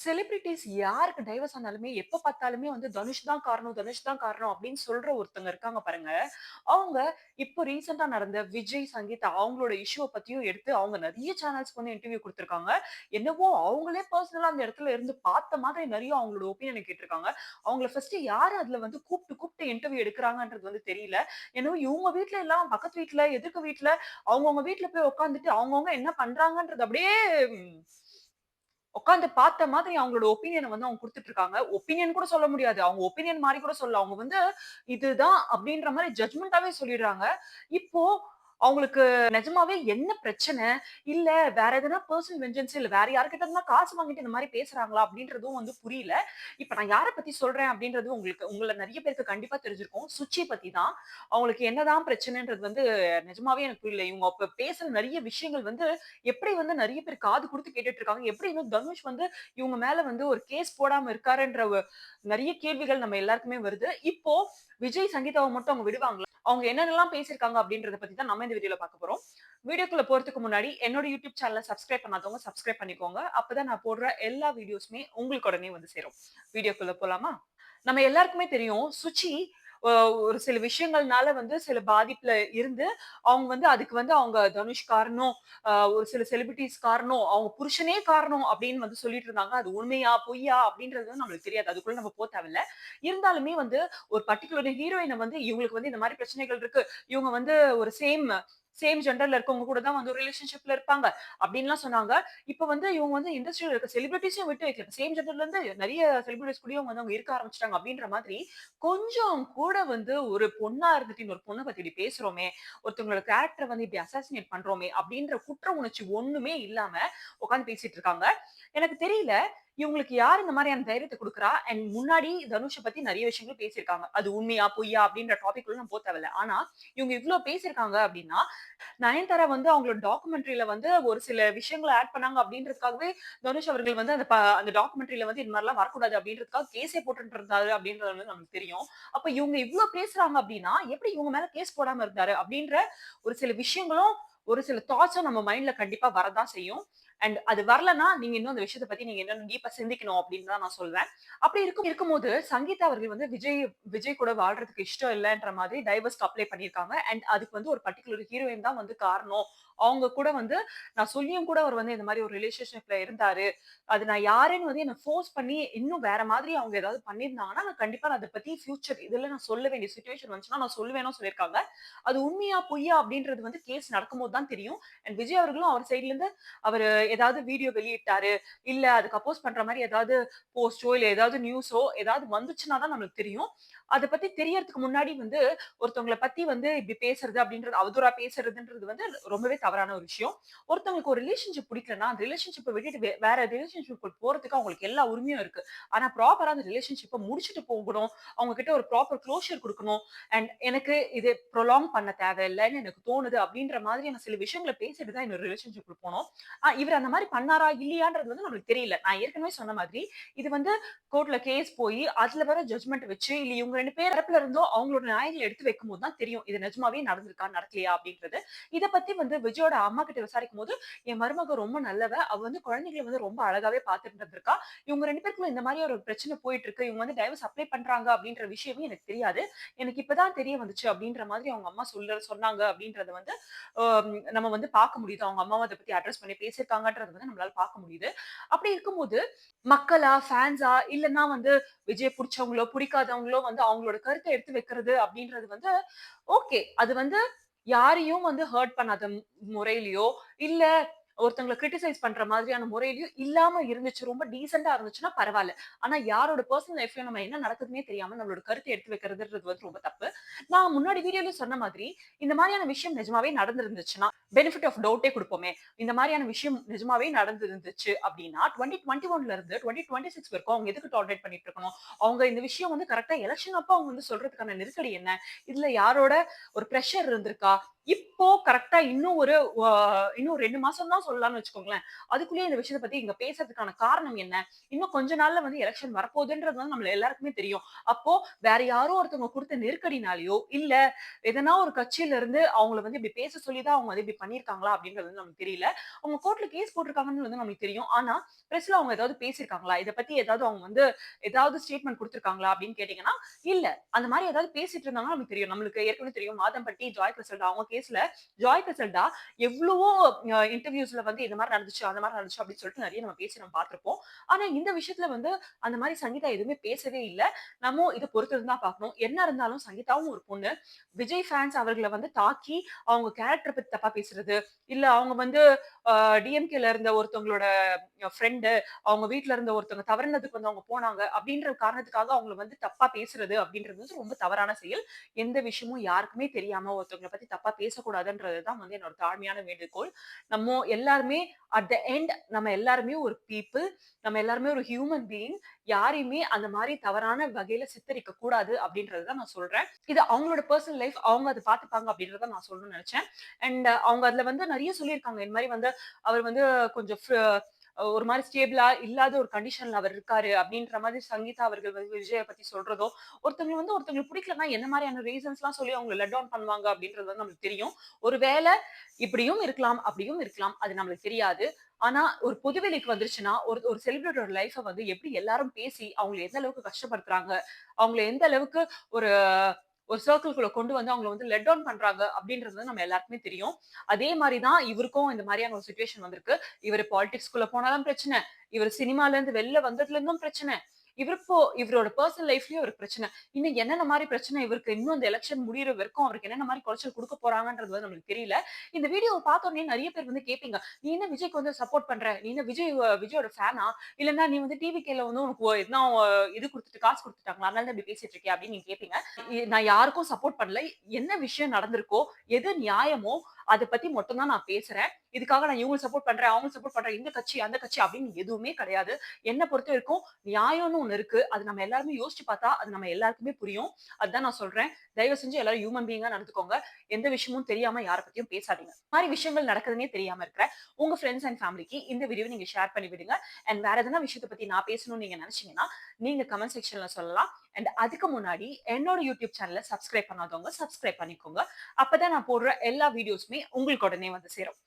Celebrities யாருக்கு divorce ஆனாலுமே, எப்ப பார்த்தாலுமே வந்து தனுஷ் தான் காரணம், தனுஷ் தான் காரணம் அப்படின்னு சொல்ற ஒருத்தங்க இருக்காங்க பாருங்க. அவங்க இப்போ ரீசென்ட்டா நடந்த விஜய், சங்கீதா அவங்களோட இஷ்யூவ பத்தியும் எடுத்து அவங்க நெறைய சேனல்ஸ்க்கு வந்து இன்டர்வியூ குடுத்துருக்காங்க. என்னவோ அவங்களே பெர்சனலா அந்த இடத்துல இருந்து பார்த்த மாதிரி நெறைய அவங்களோட ஒப்பீனியன கேட்டுருக்காங்க. அவங்கள ஃபர்ஸ்ட்டு யாரு அதுல வந்து கூப்ட்டு இன்டர்வியூ எடுக்குறாங்கன்றது வந்து தெரியல. என்னவோ இவங்க வீட்ல இல்லாம பக்கத்து வீட்ல, எதிர்க்க வீட்ல அவங்கவங்க வீட்ல போய் உட்கார்ந்துட்டு அவங்கவங்க என்ன பண்றாங்கன்றது அப்படியே உட்கார்ந்து பார்த்த மாதிரி அவங்களோட ஒப்பீனியன வந்து அவங்க குடுத்துட்டு இருக்காங்க. ஒப்பீனியன் கூட சொல்ல முடியாது. அவங்க ஒப்பீனியன் மாரி கூட சொல்லல. அவங்க வந்து இதுதான் அப்டின்ற மாரி ஜட்ஜ்மென்ட்டாவே சொல்லிடுறாங்க. இப்போ அவங்களுக்கு நிஜமாவே என்ன பிரச்சனை? இல்ல வேற எதனா பெர்சனல் வெஞ்சன்ஸ் இல்ல வேற யார்கிட்ட இருந்தா காசு வாங்கிட்டு இந்த மாரி பேசுறாங்களா? அப்டின்றதும் வந்து புரியல. இப்ப நான் யார பத்தி சொல்றேன் அப்டின்றது உங்கள நெறைய பேருக்கு கண்டிப்பா தெரிஞ்சிருக்கும். சுச்சி பத்தி தான். அவங்களுக்கு என்னதான் பிரச்சனைன்றது வந்து நிஜமாவே எனக்கு புரியல. இவங்க அப்ப பேசுன நெறைய விஷயங்கள் வந்து எப்படி வந்து நெறைய பேர் காது குடுத்து கேட்டுட்டு இருக்காங்க. எப்படி இன்னும் தனுஷ் வந்து இவங்க மேல வந்து ஒரு கேஸ் போடாம இருக்காருன்ற நெறைய கேள்விகள் நம்ம எல்லாருக்குமே வருது. இப்போ விஜய், சங்கீதாவ மட்டும் அவங்க விடுவாங்களா? அவங்க என்னென்னலாம் பேசியிருக்காங்க அப்படின்றத பத்தி தான் நம்ம இந்த வீடியோல பார்க்க போறோம். வீடியோக்குள்ள போறதுக்கு முன்னாடி என்னோட யூடியூப் சேனல சப்ஸ்கிரைப் பண்ணாதவங்க சப்ஸ்கிரைப் பண்ணிக்கோங்க. அப்பதான் நான் போடுற எல்லா வீடியோஸுமே உங்களுக்கு உடனே வந்து சேரும். வீடியோக்குள்ள போலாமா? நம்ம எல்லாருக்குமே தெரியும். சுச்சி அ ஒரு சில விஷயங்கள்னால வந்து சில பாதிப்புல இருந்து, அவங்க வந்து அதுக்கு வந்து அவங்க தனுஷ் காரணம், ஒரு சில செலிபிரிட்டீஸ் காரணம், அவங்க புருஷனே காரணம் அப்படின்னு வந்து சொல்லிட்டு இருந்தாங்க. அது உண்மையா? பொய்யா? அப்படின்றது வந்து நம்மளுக்கு தெரியாது. அதுக்குள்ள நம்ம தேவையில்ல. இருந்தாலுமே வந்து ஒரு பர்ட்டிகுலர் ஹீரோயின வந்து இவங்களுக்கு வந்து இந்த மாரி பிரச்சனைகள் இருக்கு. இவங்க வந்து ஒரு சேம் ஜெண்டர்ல இருக்கவங்க கூட தான் வந்து ஒரு ரிலேஷன்ஷிப்ல இருப்பாங்க. அப்படின்லாம் சொன்னாங்க. இப்ப வந்து இவங்க வந்து இண்டஸ்ட்ரியில இருக்க செலிபிரிட்டீஸையும் விட்டு வைக்கல. சேம் ஜெண்டர்ல இருந்து நெறைய செலிபிரிட்டீஸ் கூடயும் வந்து அவங்க இருக்க ஆரம்பிச்சுட்டாங்க அப்படின்ற மாதிரி, கொஞ்சம் கூட வந்து ஒரு பொண்ணா இருந்துட்டு இன்னொரு பொண்ண பத்தி இப்படி பேசுறோமே, ஒருத்தவங்களோட கேரக்டர வந்து இப்படி அசாசினேட் பண்றோமே அப்படின்ற குற்ற உணர்ச்சி ஒண்ணுமே இல்லாம உட்கார்ந்து பேசிட்டு இருக்காங்க. எனக்கு தெரியல, இவங்களுக்கு யார் இந்த மாரியான தைரியத்த குடுக்குறா? அண்ட் முன்னாடி தனுஷ பத்தி நெறைய விஷயங்கள் பேசியிருக்காங்க. அது உண்மையா? பொய்யா? அப்படின்ற டாபிக் உள்ள நம்ம தேவையில்ல. ஆனா, இவங்க இவ்ளோ பேசியிருக்காங்க அப்படின்னா, நயன்தாரா வந்து அவங்களோட டாக்குமெண்ட்ரில வந்து ஒரு சில விஷயங்கள ஆட் பண்ணாங்க அப்படின்றதுக்காகவே, தனுஷ் அவர்கள் வந்து அந்த டாக்குமெண்ட்ரில வந்து இது மாரிலாம் வரக்கூடாது அப்படின்றதுக்காக கேஸே போட்டுட்டு இருந்தாரு அப்படின்றது வந்து நமக்கு தெரியும். அப்ப இவங்க இவ்ளோ பேசுறாங்க அப்படின்னா, எப்படி இவங்க மேல கேஸ் போடாம இருந்தாரு? அப்படின்ற ஒரு சில விஷயங்களும், ஒரு சில தாட்ஸும் நம்ம மைண்ட்ல கண்டிப்பா வரதான் செய்யும். அண்ட் அது வரலன்னா, நீங்க இன்னும் அந்த விஷயத்த பத்தி நீங்க இன்னும் டீப்பா சிந்திக்கணும் அப்படின்னு தான் நான் சொல்வேன். அப்படி இருக்கும்போது, சங்கீதா அவர்கள் வந்து விஜய் கூட வாழ்றதுக்கு இஷ்டம் இல்லன்ற மாதிரி டைவர்ஸ்க்கு அப்ளை பண்ணியிருக்காங்க. அண்ட் அதுக்கு வந்து ஒரு பர்ட்டிகுலர் ஹீரோயின் தான் வந்து காரணம். அவங்க கூட வந்து நான் சொல்லியும் கூட அவர் வந்து இந்த மாரி ஒரு ரிலேஷன்ஷிப்ல இருந்தாரு. அது நான் யாருன்னு வந்து என்ன ஃபோர்ஸ் பண்ணி இன்னும் வேற மாதிரி அவங்க ஏதாவது பண்ணியிருந்தாங்கன்னா, நான் கண்டிப்பா அத பத்தி ஃபியூச்சர் இதுல நான் சொல்ல வேண்டிய சிச்சுவேஷன் வந்துச்சுன்னா, நான் சொல்லுவேன்னும் சொல்லியிருக்காங்க. அது உண்மையா, பொய்யா அப்படின்றது வந்து கேஸ் நடக்கும்போது தான் தெரியும். அண்ட் விஜய் அவர்களும் அவர் சைட்ல இருந்து அவரு ஏதாவது வீடியோ வெளியிட்டாரு, இல்ல அதுக்கு அப்போஸ் பண்ற மாரி ஏதாவது போஸ்ட்டோ, இல்ல ஏதாவது நியூஸோ ஏதாவது வந்துச்சுன்னா தான் நம்மளுக்கு தெரியும். அத பத்தி தெரியறதுக்கு முன்னாடி வந்து ஒருத்தவங்கள பத்தி வந்து இப்படி பேசுறது அப்படின்றது அவதூறா பேசுறதுன்றது வந்து ரொம்பவே தவறான ஒரு விஷயம். ஒருத்தவங்களுக்கு ஒரு ரிலேஷன்ஷிப் பிடிக்கலன்னா, அந்த ரிலேஷன்ஷிப்ப விட்டுட்டு வேற ரிலேஷன்ஷிப்க்கு போறதுக்கு அவங்களுக்கு எல்லா உரிமையும் இருக்கு. ஆனா ப்ராப்பரா அந்த ரிலேஷன்ஷிப்ப முடிச்சுட்டு போகணும். அவங்க கிட்ட ஒரு ப்ராப்பர் க்ளோஷர் குடுக்கணும். அண்ட் எனக்கு இது ப்ரொலாங் பண்ண தேவையில்லன்னு எனக்கு தோணுது அப்படின்ற மாதிரியான சில விஷயங்கள பேசிட்டு தான் இன்னொரு ரிலேஷன்ஷிப்க்கு போணும். இவரு அந்த மாரி பண்ணாரா? இல்லையான்றது வந்து நம்மளுக்கு தெரியல. நான் ஏற்கனவே சொன்ன மாதிரி, இது வந்து கோர்ட்ல கேஸ் போயி, அதுல வர ஜட்ஜ்மெண்ட் வச்சு, இல்ல இவங்க 2 பேர் தரப்புல இருந்தும் அவங்களோட நியாயங்கள எடுத்து வைக்கும்போது தான் தெரியும். இது நிஜமாவே நடந்திருக்கா? நடக்கலையா? அப்படின்றது. இத பத்தி வந்து விஜயோட அம்மா கிட்ட விசாரிக்கும்போது, என் மருமக ரொம்ப நல்லவ. அவ வந்து குழந்தைகள வந்து ரொம்ப அழகாவே பார்த்துட்டு இருந்திருக்கா. இவங்க 2 பேருக்குள்ள இந்த மாரி ஒரு பிரச்சனை போயிட்டு இருக்கு. இவங்க வந்து டைவர்ஸ் அப்ளை பண்றாங்க அப்படின்ற விஷயமே எனக்கு தெரியாது. எனக்கு இப்ப தான் தெரிய வந்துச்சு அப்படின்ற மாதிரி அவங்க அம்மா சொன்னாங்க அப்படின்றத வந்து அ நம்ம வந்து பார்க்க முடியுது. அவங்க அம்மாவும் அத பத்தி அட்ரஸ் பண்ணி பேசியிருக்காங்கன்றத வந்து நம்மளால பார்க்க முடியுது. அப்படி இருக்கும்போது, மக்களா, ஃபேன்ஸா இல்லன்னா வந்து விஜய் புடிச்சவங்களோ, புடிக்காதவங்களோ வந்து அவங்களோட கருத்த எடுத்து வைக்கிறது அப்படின்றது வந்து ஓகே. அது வந்து யாரையும் வந்து ஹர்ட் பண்ணாத முறையிலயோ, இல்ல ஒருத்தங்கள கிரிட்டிசைஸ் பண்ற மாதிரியான முறையிலயோ இல்லாம இருந்துச்சு. ரொம்ப டீசென்ட்டா இருந்துச்சுன்னா பரவால்ல. ஆனா யாரோட பெர்சனல் லைஃப்லயும் நம்ம என்ன நடக்குதுன்னே தெரியாம நம்மளோட கருத்த எடுத்து வைக்கிறதுன்றது வந்து ரொம்ப தப்பு. நான் முன்னாடி வீடியோலயும் சொன்ன மாதிரி, இந்த மாரியான விஷயம் நிஜமாவே நடந்திருந்துச்சுன்னா, பெனிஃபிட் ஆஃப் டவுட்டே குடுப்போமே. இந்த மாரியான விஷயம் நிஜமாவே நடந்திருந்துச்சு அப்டின்னா, 2021ல இருந்து 2026 வரைக்கும் அவங்க எதுக்கு டாலரேட் பண்ணிட்டு இருக்கணும்? அவங்க இந்த விஷயம் வந்து கரெக்ட்டா எலக்ஷன் அப்ப அவங்க வந்து சொல்றதுக்கான நெருக்கடி என்ன? இதுல யாரோட ஒரு பிரஷர் இருந்திருக்கா? இப்போ கரெக்ட்டா இன்னும் 2 மாசம் தான் சொல்லலாம்னு வச்சுக்கோங்களேன். அதுக்குள்ளயே இந்த விஷயத்த பத்தி இங்க பேசுறதுக்கான காரணம் என்ன? இன்னும் கொஞ்ச நாள்ல வந்து எலக்ஷன் வரப்போகுதுன்றது வந்து நம்ம எல்லாருக்குமே தெரியும். அப்போ வேற யாரோ ஒருத்தவங்க குடுத்த நெருக்கடினாலயோ, இல்ல எதனா ஒரு கட்சியில இருந்து அவங்கள வந்து இப்படி பேச சொல்லி தான் அவங்க வந்து இப்படி பண்ணியிருக்காங்களா? அப்படின்றது வந்து நமக்கு தெரியல. அவங்க கோர்ட்ல கேஸ் போட்டுருக்காங்கன்னு வந்து நமக்கு தெரியும். ஆனா, பிரஸ்ல அவங்க ஏதாவது பேசியிருக்காங்களா? இத பத்தி ஏதாவது அவங்க வந்து ஏதாவது ஸ்டேட்மெண்ட் குடுத்துருக்காங்களா? அப்படின்னு கேட்டீங்கன்னா, இல்ல. அந்த மாரி ஏதாவது பேசிட்டு இருந்தாங்கன்னா நமக்கு தெரியும். நம்மளுக்கு ஏற்கனவே தெரியும். மாதம்பட்டி, ஜாய் கிறிசல்டா அவங்க கேஸ்ல ஜாய் கிறிசல்டா எவ்வளவோ இன்டர்வியூஸ்ல வந்து இந்த மாரி நடந்துச்சு, அந்த மாரி நடந்துச்சு அப்படின்னு சொல்லிட்டு நெறைய நம்ம பேசி நம்ம பார்த்திருப்போம். ஆனா இந்த விஷயத்துல வந்து அந்த மாரி சங்கீதா எதுவுமே பேசவே இல்ல. நம்ம இத பொறுத்திருந்து தான் பார்க்கணும். என்ன இருந்தாலும் சங்கீதாவும் ஒரு பொண்ணு. விஜய் ஃபேன்ஸ் அவர்கள வந்து தாக்கி அவங்க கேரக்டர பத்தி தப்பா பேசுறது, இல்ல அவங்க வந்து டிஎம்கேல இருந்த ஒருத்தவங்களோட ஃப்ரெண்ட் அவங்க வீட்ல இருந்த ஒருத்தவங்க தவறுனதுக்கு வந்து அவங்க போனாங்க அப்படின்ற காரணத்துக்காக அவங்கள வந்து தப்பா பேசுறது அப்படின்றது வந்து ரொம்ப தவறான செயல். எந்த விஷயமும் யாருக்குமே தெரியாம ஒருத்தவங்கள பத்தி தப்பா பேசக்கூடாதுன்றது தான் வந்து என்னோட தாழ்மையான வேண்டுகோள். நம்ம எல்லாருமே அட் த எண்ட் நம்ம எல்லாருமே ஒரு பீப்பிள். நம்ம எல்லாருமே ஒரு ஹியூமன் பீயிங். யாரையுமே அந்த மாரி தவறான வகையில சித்தரிக்க கூடாது அப்படின்றத தான் நான் சொல்றேன். இது அவங்களோட பெர்சனல் லைஃப். அவங்க அத பார்த்துப்பாங்க அப்படின்றத நான் சொல்லணும்னு நெனச்சேன். அண்ட் அவங்க அதுல வந்து நெறைய சொல்லியிருக்காங்க. இந்த மாரி வந்து அவர் வந்து கொஞ்சம் ஒரு மாரி ஸ்டேபிளா இல்லாத ஒரு கண்டிஷன்ல அவர் இருக்காரு அப்படின்ற மாதிரி சங்கீதா அவர்கள் வந்து விஜய பத்தி சொல்றதோ, ஒருத்தவங்களுக்கு பிடிக்கலன்னா என்ன மாரியான ரீசன்ஸ்லாம் சொல்லி அவங்கள லெட் டவுன் பண்ணுவாங்க அப்படின்றது வந்து நமக்கு தெரியும். ஒரு வேள இப்படியும் இருக்கலாம், அப்படியும் இருக்கலாம். அது நம்மளுக்கு தெரியாது. ஆனா ஒரு பொதுவெளிக்கு வந்துருச்சுன்னா, ஒரு ஒரு செலிபிரிட்டியோட லைஃப்ப வந்து எப்படி எல்லாரும் பேசி அவங்கள எந்த அளவுக்கு கஷ்டப்படுத்துறாங்க, அவங்கள எந்த அளவுக்கு ஒரு ஒரு சர்க்கிள்குள்ள கொண்டு வந்து அவங்கள வந்து லெட் டவுன் பண்றாங்க அப்படின்றது வந்து நம்ம எல்லாருக்குமே தெரியும். அதே மாரி தான் இவருக்கும் இந்த மாரியான ஒரு சிச்சுவேஷன் வந்திருக்கு. இவரு பாலிடிக்ஸ்குள்ள போனாலும் பிரச்சனை. இவரு சினிமால இருந்து வெளில வந்ததுல இருந்தும் பிரச்சனை. இவரோட பெர்சனல் லைஃப்லயும் ஒரு பிரச்சனை. இன்னும் என்னென்ன மாரி பிரச்சனை இவருக்கு இன்னும் இந்த எலக்ஷன் முடியிற வரைக்கும் அவருக்கு என்னென்ன மாரி குடைச்சல் குடுக்க போறாங்கன்றது வந்து நம்மளுக்கு தெரியல. இந்த வீடியோவ பார்த்தோனே நெறைய பேர் வந்து கேட்பீங்க. "நீ என்ன விஜய்க்கு வந்து சப்போர்ட் பண்ற? நீ என்ன விஜயோட ஃபேனா? இல்லன்னா நீ வந்து டிவிகேல வந்து உனக்கு எதுனா இது குடுத்துட்டு காசு குடுத்துட்டாங்களா? அதனால தான் இப்படி பேசிட்டு இருக்கியா?" அப்படின்னு நீங்க கேட்பீங்க. நான் யாருக்கும் சப்போர்ட் பண்ணல. என்ன விஷயம் நடந்திருக்கோ, எது நியாயமோ அத பத்தி மட்டும் தான் நான் பேசுறேன். இதுக்காக நான் இவங்களுக்கு சப்போர்ட் பண்றேன், அவங்களுக்கு சப்போர்ட் பண்றேன், இந்த கட்சி, அந்த கட்சி அப்படின்னு எதுவுமே கிடையாது. என்ன பொறுத்தவரைக்கும் நியாயம்னு ஒண்ணு இருக்கு. அது நம்ம எல்லாருமே யோசிச்சு பார்த்தா, அது நம்ம எல்லாருக்குமே புரியும். அதுதான் நான் சொல்றேன். தயவு செஞ்சு எல்லாரும் ஹியூமன் பீயிங்கா நடந்துக்கோங்க. எந்த விஷயமும் தெரியாம யார பத்தியும் பேசாதீங்க. இந்த மாரி விஷயங்கள் நடக்குதுன்னே தெரியாம இருக்கிற உங்க ஃபிரெண்ட்ஸ் அண்ட் ஃபேமிலிக்கு இந்த வீடியோவ நீங்க ஷேர் பண்ணி விடுங்க. அண்ட் வேற எதனா விஷயத்த பத்தி நான் பேசணும்னு நீங்க நினைச்சீங்கன்னா, நீங்க கமெண்ட் செக்ஷன்ல சொல்லலாம். அண்ட் அதுக்கு முன்னாடி என்னோட யூடியூப் சேனல சப்ஸ்கிரைப் பண்ணாதவங்க சப்ஸ்கிரைப் பண்ணிக்கோங்க. அப்பதான் நான் போடுற எல்லா வீடியோஸுமே உங்களுக்கு உடனே வந்து சேரும்.